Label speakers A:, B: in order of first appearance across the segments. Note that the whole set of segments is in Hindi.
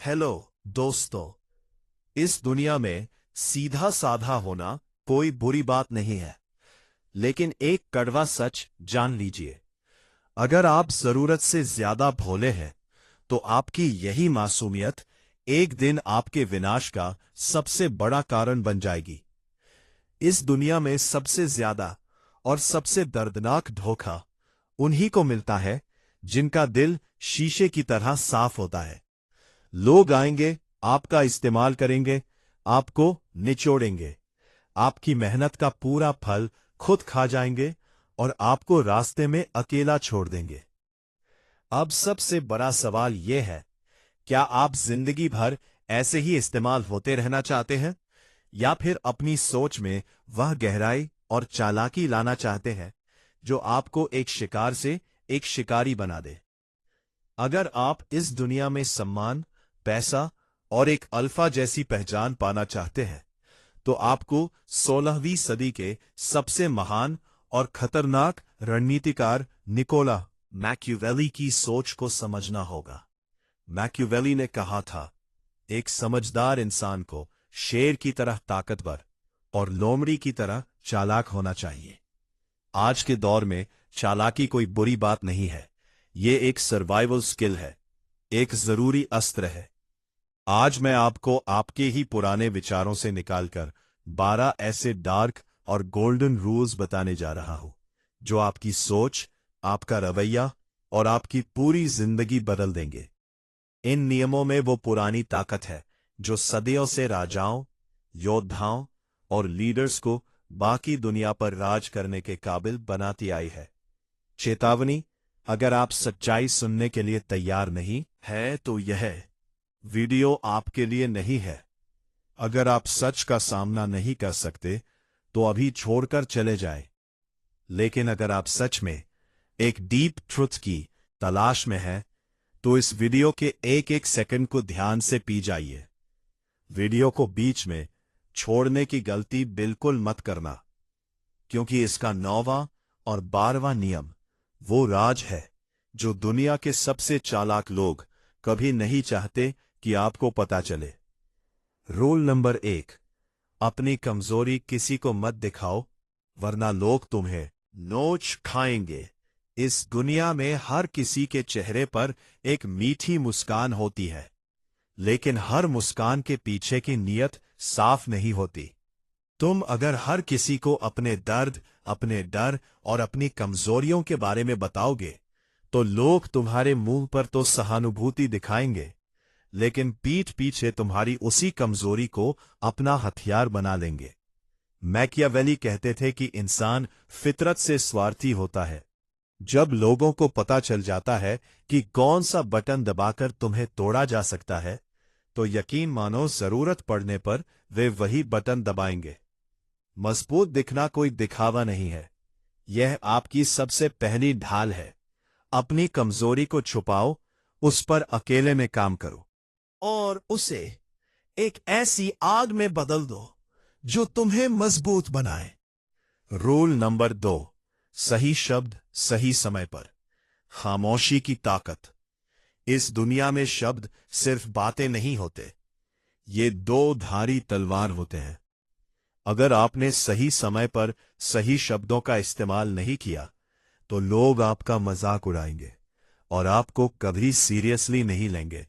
A: हेलो दोस्तों। इस दुनिया में सीधा साधा होना कोई बुरी बात नहीं है, लेकिन एक कड़वा सच जान लीजिए। अगर आप जरूरत से ज्यादा भोले हैं तो आपकी यही मासूमियत एक दिन आपके विनाश का सबसे बड़ा कारण बन जाएगी। इस दुनिया में सबसे ज्यादा और सबसे दर्दनाक धोखा उन्हीं को मिलता है जिनका दिल शीशे की तरह साफ होता है। लोग आएंगे, आपका इस्तेमाल करेंगे, आपको निचोड़ेंगे, आपकी मेहनत का पूरा फल खुद खा जाएंगे और आपको रास्ते में अकेला छोड़ देंगे। अब सबसे बड़ा सवाल यह है, क्या आप जिंदगी भर ऐसे ही इस्तेमाल होते रहना चाहते हैं, या फिर अपनी सोच में वह गहराई और चालाकी लाना चाहते हैं जो आपको एक शिकार से एक शिकारी बना दे? अगर आप इस दुनिया में सम्मान, पैसा और एक अल्फा जैसी पहचान पाना चाहते हैं, तो आपको 16वीं सदी के सबसे महान और खतरनाक रणनीतिकार निकोला मैकियावेली की सोच को समझना होगा। मैकियावेली ने कहा था, एक समझदार इंसान को शेर की तरह ताकतवर और लोमड़ी की तरह चालाक होना चाहिए। आज के दौर में चालाकी कोई बुरी बात नहीं है, ये एक सर्वाइवल स्किल है, एक जरूरी अस्त्र है। आज मैं आपको आपके ही पुराने विचारों से निकालकर 12 ऐसे डार्क और गोल्डन रूल्स बताने जा रहा हूं जो आपकी सोच, आपका रवैया और आपकी पूरी जिंदगी बदल देंगे। इन नियमों में वो पुरानी ताकत है जो सदियों से राजाओं, योद्धाओं और लीडर्स को बाकी दुनिया पर राज करने के काबिल बनाती आई है। चेतावनी, अगर आप सच्चाई सुनने के लिए तैयार नहीं है तो यह वीडियो आपके लिए नहीं है। अगर आप सच का सामना नहीं कर सकते तो अभी छोड़कर चले जाएं। लेकिन अगर आप सच में एक डीप ट्रुथ की तलाश में हैं, तो इस वीडियो के एक एक सेकंड को ध्यान से पी जाइए। वीडियो को बीच में छोड़ने की गलती बिल्कुल मत करना, क्योंकि इसका 9वां और 12वां नियम वो राज है जो दुनिया के सबसे चालाक लोग कभी नहीं चाहते कि आपको पता चले। रूल नंबर 1, अपनी कमजोरी किसी को मत दिखाओ, वरना लोग तुम्हें नोच खाएंगे। इस दुनिया में हर किसी के चेहरे पर एक मीठी मुस्कान होती है, लेकिन हर मुस्कान के पीछे की नीयत साफ नहीं होती। तुम अगर हर किसी को अपने दर्द, अपने डर और अपनी कमजोरियों के बारे में बताओगे, तो लोग तुम्हारे मुंह पर तो सहानुभूति दिखाएंगे, लेकिन पीठ पीछे तुम्हारी उसी कमजोरी को अपना हथियार बना लेंगे। मैकियावेली कहते थे कि इंसान फितरत से स्वार्थी होता है। जब लोगों को पता चल जाता है कि कौन सा बटन दबाकर तुम्हें तोड़ा जा सकता है, तो यकीन मानो जरूरत पड़ने पर वे वही बटन दबाएंगे। मजबूत दिखना कोई दिखावा नहीं है, यह आपकी सबसे पहली ढाल है। अपनी कमजोरी को छुपाओ, उस पर अकेले में काम करो और उसे एक ऐसी आग में बदल दो जो तुम्हें मजबूत बनाए। रूल नंबर 2, सही शब्द सही समय पर। खामोशी की ताकत। इस दुनिया में शब्द सिर्फ बातें नहीं होते, ये 2 धारी तलवार होते हैं। अगर आपने सही समय पर सही शब्दों का इस्तेमाल नहीं किया, तो लोग आपका मजाक उड़ाएंगे और आपको कभी सीरियसली नहीं लेंगे।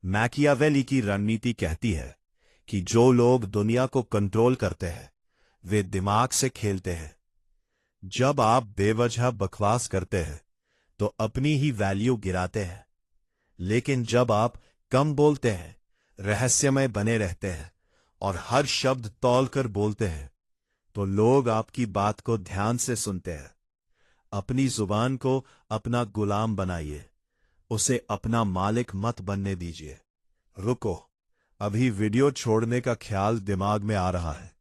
A: मैकियावेली की रणनीति कहती है कि जो लोग दुनिया को कंट्रोल करते हैं, वे दिमाग से खेलते हैं। जब आप बेवजह बकवास करते हैं, तो अपनी ही वैल्यू गिराते हैं। लेकिन जब आप कम बोलते हैं, रहस्यमय बने रहते हैं और हर शब्द तौलकर बोलते हैं, तो लोग आपकी बात को ध्यान से सुनते हैं। अपनी जुबान को अपना गुलाम बनाइए, उसे अपना मालिक मत बनने दीजिए। रुको, अभी वीडियो छोड़ने का ख्याल दिमाग में आ रहा है।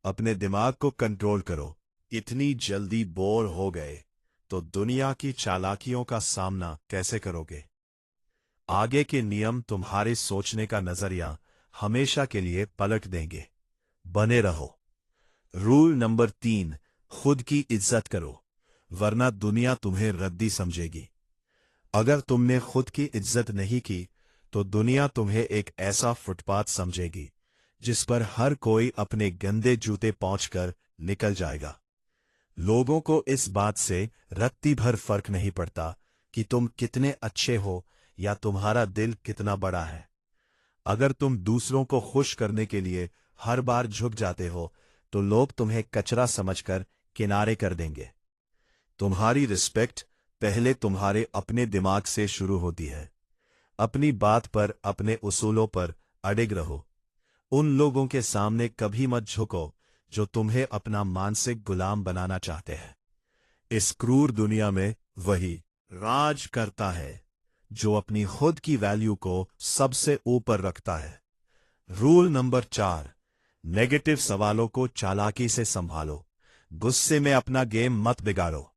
A: अपने दिमाग को कंट्रोल करो। इतनी जल्दी बोर हो गए तो दुनिया की चालाकियों का सामना कैसे करोगे? आगे के नियम तुम्हारे सोचने का नजरिया हमेशा के लिए पलट देंगे। बने रहो। रूल नंबर 3, खुद की इज्जत करो, वरना दुनिया तुम्हें रद्दी समझेगी। अगर तुमने खुद की इज्जत नहीं की, तो दुनिया तुम्हें एक ऐसा फुटपाथ समझेगी जिस पर हर कोई अपने गंदे जूते पहुंचकर निकल जाएगा। लोगों को इस बात से रत्ती भर फर्क नहीं पड़ता कि तुम कितने अच्छे हो या तुम्हारा दिल कितना बड़ा है। अगर तुम दूसरों को खुश करने के लिए हर बार झुक जाते हो तो लोग तुम्हें कचरा समझकर किनारे कर देंगे। तुम्हारी रिस्पेक्ट पहले तुम्हारे अपने दिमाग से शुरू होती है। अपनी बात पर, अपने उसूलों पर अडिग रहो। उन लोगों के सामने कभी मत झुको जो तुम्हें अपना मानसिक गुलाम बनाना चाहते हैं। इस क्रूर दुनिया में वही राज करता है जो अपनी खुद की वैल्यू को सबसे ऊपर रखता है। रूल नंबर 4, नेगेटिव सवालों को चालाकी से संभालो। गुस्से में अपना गेम मत बिगाड़ो।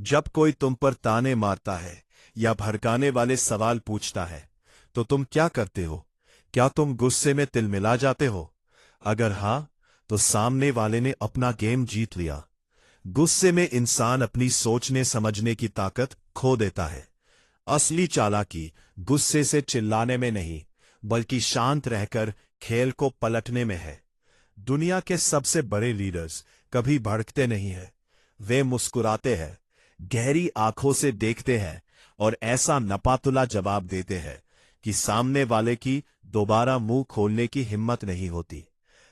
A: जब कोई तुम पर ताने मारता है या भड़काने वाले सवाल पूछता है तो तुम क्या करते हो? क्या तुम गुस्से में तिलमिला जाते हो? अगर हां, तो सामने वाले ने अपना गेम जीत लिया। गुस्से में इंसान अपनी सोचने समझने की ताकत खो देता है। असली चालाकी गुस्से से चिल्लाने में नहीं, बल्कि शांत रहकर खेल को पलटने में है। दुनिया के सबसे बड़े लीडर्स कभी भड़कते नहीं हैं। वे मुस्कुराते हैं, गहरी आंखों से देखते हैं और ऐसा नपातुला जवाब देते हैं कि सामने वाले की दोबारा मुंह खोलने की हिम्मत नहीं होती।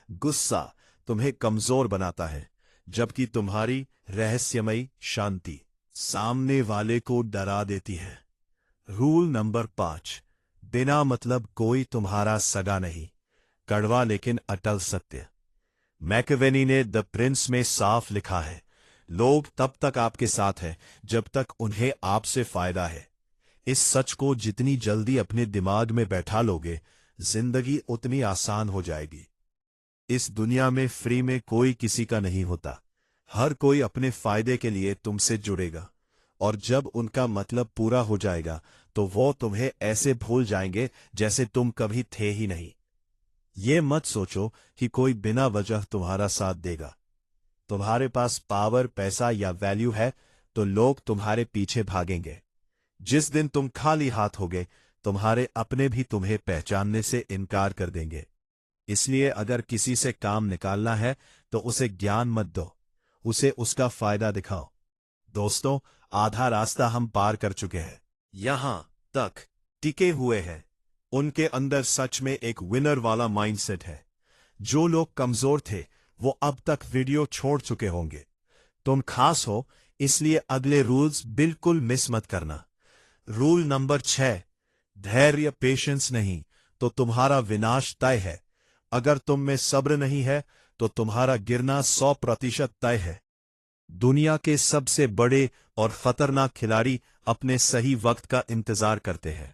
A: गुस्सा तुम्हें कमजोर बनाता है, जबकि तुम्हारी रहस्यमयी शांति सामने वाले को डरा देती है। रूल नंबर 5, बिना मतलब कोई तुम्हारा सगा नहीं। कड़वा लेकिन अटल सत्य। मैकियावेली ने द प्रिंस में साफ लिखा है, लोग तब तक आपके साथ हैं जब तक उन्हें आपसे फायदा है। इस सच को जितनी जल्दी अपने दिमाग में बैठा लोगे, जिंदगी उतनी आसान हो जाएगी। इस दुनिया में फ्री में कोई किसी का नहीं होता। हर कोई अपने फायदे के लिए तुमसे जुड़ेगा, और जब उनका मतलब पूरा हो जाएगा तो वो तुम्हें ऐसे भूल जाएंगे जैसे तुम कभी थे ही नहीं। ये मत सोचो कि कोई बिना वजह तुम्हारा साथ देगा। तुम्हारे पास पावर, पैसा या वैल्यू है तो लोग तुम्हारे पीछे भागेंगे। जिस दिन तुम खाली हाथ होगे, तुम्हारे अपने भी तुम्हें पहचानने से इनकार कर देंगे। इसलिए अगर किसी से काम निकालना है तो उसे ज्ञान मत दो, उसे उसका फायदा दिखाओ। दोस्तों, आधा रास्ता हम पार कर चुके हैं। यहां तक टिके हुए हैं उनके अंदर सच में एक विनर वाला माइंडसेट है। जो लोग कमजोर थे वो अब तक वीडियो छोड़ चुके होंगे। तुम खास हो, इसलिए अगले रूल्स बिल्कुल मिस मत करना। रूल नंबर 6, धैर्य, पेशेंस नहीं तो तुम्हारा विनाश तय है। अगर तुम में सब्र नहीं है तो तुम्हारा गिरना 100% तय है। दुनिया के सबसे बड़े और खतरनाक खिलाड़ी अपने सही वक्त का इंतजार करते हैं।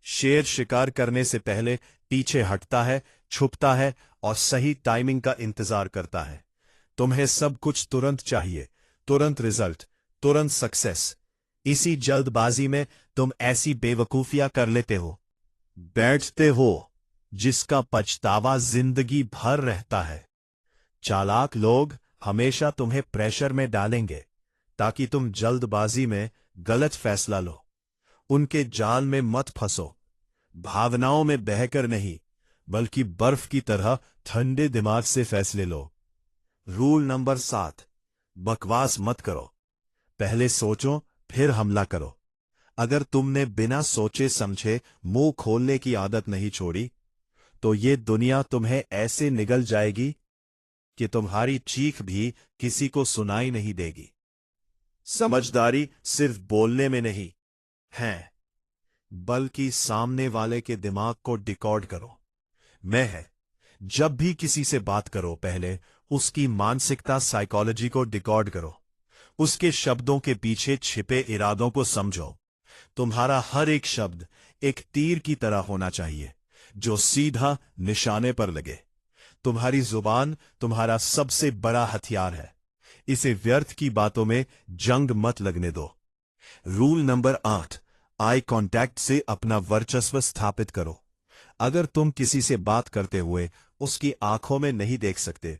A: शेर शिकार करने से पहले पीछे हटता है, छुपता है और सही टाइमिंग का इंतजार करता है। तुम्हें सब कुछ तुरंत चाहिए, तुरंत रिजल्ट, तुरंत सक्सेस। इसी जल्दबाजी में तुम ऐसी बेवकूफियां कर लेते हो, बैठते हो, जिसका पछतावा जिंदगी भर रहता है। चालाक लोग हमेशा तुम्हें प्रेशर में डालेंगे ताकि तुम जल्दबाजी में गलत फैसला लो। उनके जाल में मत फंसो। भावनाओं में बहकर नहीं, बल्कि बर्फ की तरह ठंडे दिमाग से फैसले लो। रूल नंबर 7, बकवास मत करो। पहले सोचो, फिर हमला करो। अगर तुमने बिना सोचे समझे मुंह खोलने की आदत नहीं छोड़ी, तो ये दुनिया तुम्हें ऐसे निगल जाएगी कि तुम्हारी चीख भी किसी को सुनाई नहीं देगी। समझदारी सिर्फ बोलने में नहीं है, बल्कि सामने वाले के दिमाग को डिकोड करो। जब भी किसी से बात करो, पहले उसकी मानसिकता, साइकोलॉजी को डिकोड करो। उसके शब्दों के पीछे छिपे इरादों को समझो। तुम्हारा हर एक शब्द एक तीर की तरह होना चाहिए, जो सीधा निशाने पर लगे। तुम्हारी जुबान तुम्हारा सबसे बड़ा हथियार है। इसे व्यर्थ की बातों में जंग मत लगने दो। रूल नंबर 8, आई कांटेक्ट से अपना वर्चस्व स्थापित करो। अगर तुम किसी से बात करते हुए उसकी आंखों में नहीं देख सकते,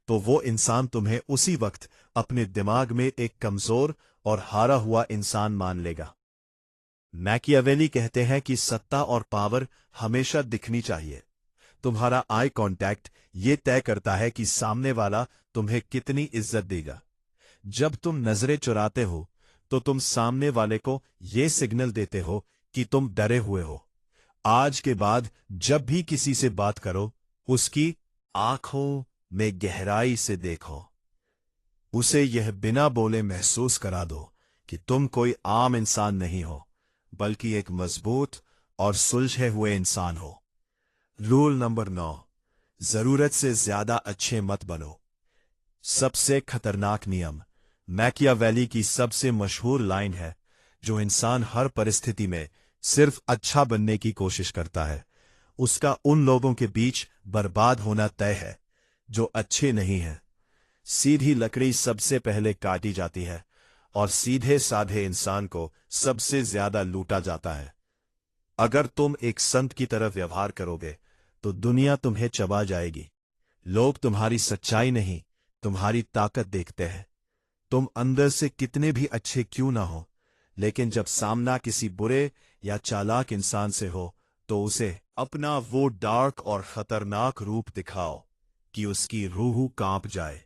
A: तो वो इंसान तुम्हें उसी वक्त अपने दिमाग में एक कमजोर और हारा हुआ इंसान मान लेगा। मैकियावेली कहते हैं कि सत्ता और पावर हमेशा दिखनी चाहिए। तुम्हारा आई कांटेक्ट ये तय करता है कि सामने वाला तुम्हें कितनी इज्जत देगा। जब तुम नजरें चुराते हो तो तुम सामने वाले को ये सिग्नल देते हो कि तुम डरे हुए हो। आज के बाद जब भी किसी से बात करो, उसकी आंखों में गहराई से देखो। उसे यह बिना बोले महसूस करा दो कि तुम कोई आम इंसान नहीं हो, बल्कि एक मजबूत और सुलझे हुए इंसान हो। रूल नंबर 9, जरूरत से ज्यादा अच्छे मत बनो। सबसे खतरनाक नियम मैकियावेली की सबसे मशहूर लाइन है, जो इंसान हर परिस्थिति में सिर्फ अच्छा बनने की कोशिश करता है, उसका उन लोगों के बीच बर्बाद होना तय है जो अच्छे नहीं हैं। सीधी लकड़ी सबसे पहले काटी जाती है और सीधे साधे इंसान को सबसे ज्यादा लूटा जाता है। अगर तुम एक संत की तरह व्यवहार करोगे तो दुनिया तुम्हें चबा जाएगी। लोग तुम्हारी सच्चाई नहीं, तुम्हारी ताकत देखते हैं। तुम अंदर से कितने भी अच्छे क्यों ना हो, लेकिन जब सामना किसी बुरे या चालाक इंसान से हो तो उसे अपना वो डार्क और खतरनाक रूप दिखाओ कि उसकी रूह कांप जाए।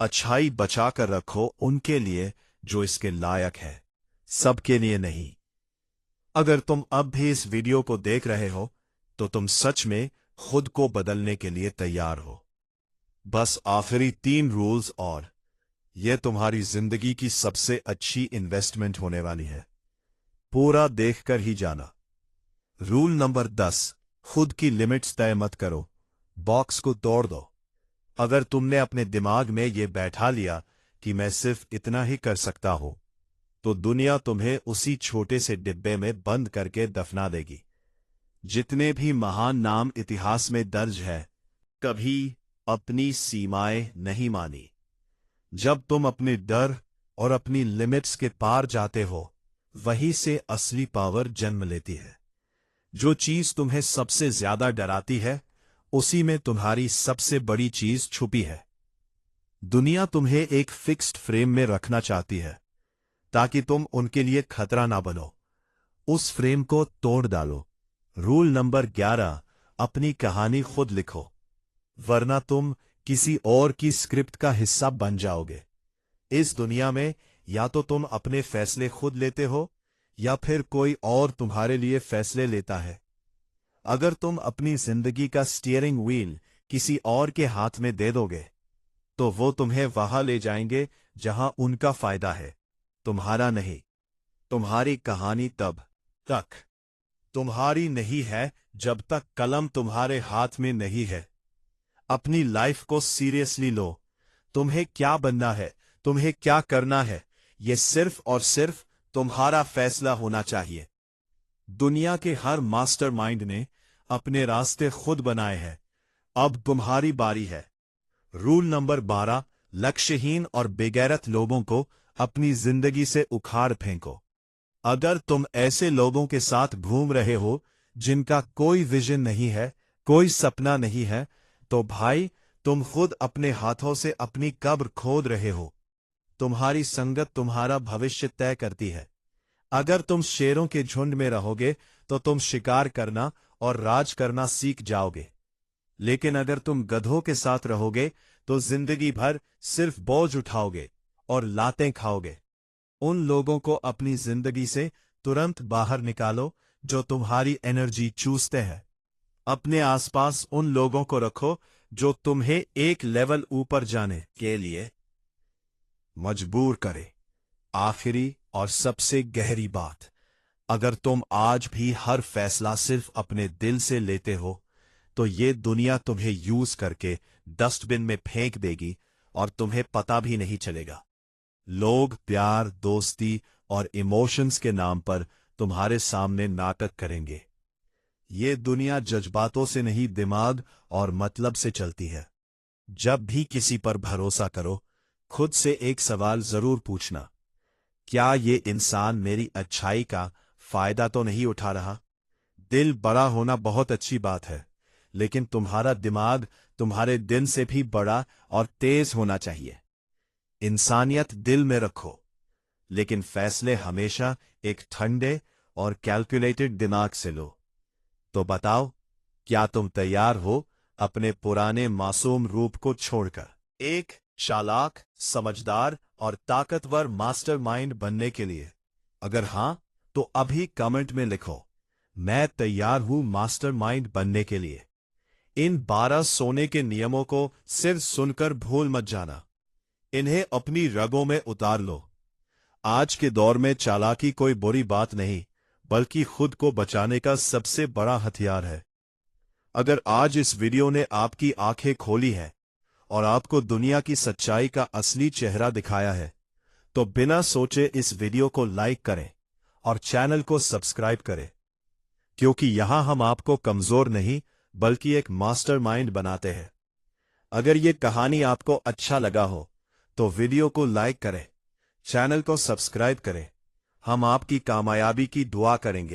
A: अच्छाई बचा कर रखो उनके लिए जो इसके लायक है, सबके लिए नहीं। अगर तुम अब भी इस वीडियो को देख रहे हो तो तुम सच में खुद को बदलने के लिए तैयार हो। बस आखिरी 3 रूल्स और यह तुम्हारी जिंदगी की सबसे अच्छी इन्वेस्टमेंट होने वाली है। पूरा देखकर ही जाना। रूल नंबर 10, खुद की लिमिट्स तय मत करो, बॉक्स को तोड़ दो। अगर तुमने अपने दिमाग में यह बैठा लिया कि मैं सिर्फ इतना ही कर सकता हूं, तो दुनिया तुम्हें उसी छोटे से डिब्बे में बंद करके दफना देगी। जितने भी महान नाम इतिहास में दर्ज है, कभी अपनी सीमाएं नहीं मानी। जब तुम अपने डर और अपनी लिमिट्स के पार जाते हो, वहीं से असली पावर जन्म लेती है। जो चीज तुम्हें सबसे ज्यादा डराती है, उसी में तुम्हारी सबसे बड़ी चीज छुपी है। दुनिया तुम्हें एक फिक्स्ड फ्रेम में रखना चाहती है ताकि तुम उनके लिए खतरा ना बनो। उस फ्रेम को तोड़ डालो। रूल नंबर 11, अपनी कहानी खुद लिखो, वरना तुम किसी और की स्क्रिप्ट का हिस्सा बन जाओगे। इस दुनिया में या तो तुम अपने फैसले खुद लेते हो या फिर कोई और तुम्हारे लिए फैसले लेता है। अगर तुम अपनी जिंदगी का स्टीयरिंग व्हील किसी और के हाथ में दे दोगे, तो वो तुम्हें वहां ले जाएंगे जहां उनका फायदा है, तुम्हारा नहीं। तुम्हारी कहानी तब तक तुम्हारी नहीं है जब तक कलम तुम्हारे हाथ में नहीं है। अपनी लाइफ को सीरियसली लो। तुम्हें क्या बनना है, तुम्हें क्या करना है, यह सिर्फ और सिर्फ तुम्हारा फैसला होना चाहिए। दुनिया के हर मास्टरमाइंड ने अपने रास्ते खुद बनाए हैं, अब तुम्हारी बारी है। रूल नंबर 12, लक्ष्यहीन और बेगैरत लोगों को अपनी जिंदगी से उखाड़ फेंको। अगर तुम ऐसे लोगों के साथ घूम रहे हो जिनका कोई विजन नहीं है, कोई सपना नहीं है, तो भाई तुम खुद अपने हाथों से अपनी कब्र खोद रहे हो। तुम्हारी संगत तुम्हारा भविष्य तय करती है। अगर तुम शेरों के झुंड में रहोगे तो तुम शिकार करना और राज करना सीख जाओगे, लेकिन अगर तुम गधों के साथ रहोगे तो जिंदगी भर सिर्फ बोझ उठाओगे और लातें खाओगे। उन लोगों को अपनी जिंदगी से तुरंत बाहर निकालो जो तुम्हारी एनर्जी चूसते हैं। अपने आसपास उन लोगों को रखो जो तुम्हें एक लेवल ऊपर जाने के लिए मजबूर करे। आखिरी और सबसे गहरी बात, अगर तुम आज भी हर फैसला सिर्फ अपने दिल से लेते हो, तो ये दुनिया तुम्हें यूज करके डस्टबिन में फेंक देगी और तुम्हें पता भी नहीं चलेगा। लोग प्यार, दोस्ती और इमोशंस के नाम पर तुम्हारे सामने नाटक करेंगे। ये दुनिया जज्बातों से नहीं, दिमाग और मतलब से चलती है। जब भी किसी पर भरोसा करो, खुद से एक सवाल जरूर पूछना, क्या ये इंसान मेरी अच्छाई का फायदा तो नहीं उठा रहा? दिल बड़ा होना बहुत अच्छी बात है, लेकिन तुम्हारा दिमाग तुम्हारे दिन से भी बड़ा और तेज होना चाहिए। इंसानियत दिल में रखो, लेकिन फैसले हमेशा एक ठंडे और कैलकुलेटेड दिमाग से लो। तो बताओ, क्या तुम तैयार हो अपने पुराने मासूम रूप को छोड़कर एक चालाक, समझदार और ताकतवर मास्टरमाइंड बनने के लिए? अगर हां, तो अभी कमेंट में लिखो, मैं तैयार हूं मास्टरमाइंड बनने के लिए। इन 12 सोने के नियमों को सिर्फ सुनकर भूल मत जाना, इन्हें अपनी रगों में उतार लो। आज के दौर में चालाकी कोई बुरी बात नहीं, बल्कि खुद को बचाने का सबसे बड़ा हथियार है। अगर आज इस वीडियो ने आपकी आंखें खोली हैं और आपको दुनिया की सच्चाई का असली चेहरा दिखाया है, तो बिना सोचे इस वीडियो को लाइक करें और चैनल को सब्सक्राइब करें, क्योंकि यहां हम आपको कमजोर नहीं बल्कि एक मास्टरमाइंड बनाते हैं। अगर ये कहानी आपको अच्छा लगा हो तो वीडियो को लाइक करें, चैनल को सब्सक्राइब करें। हम आपकी कामयाबी की दुआ करेंगे।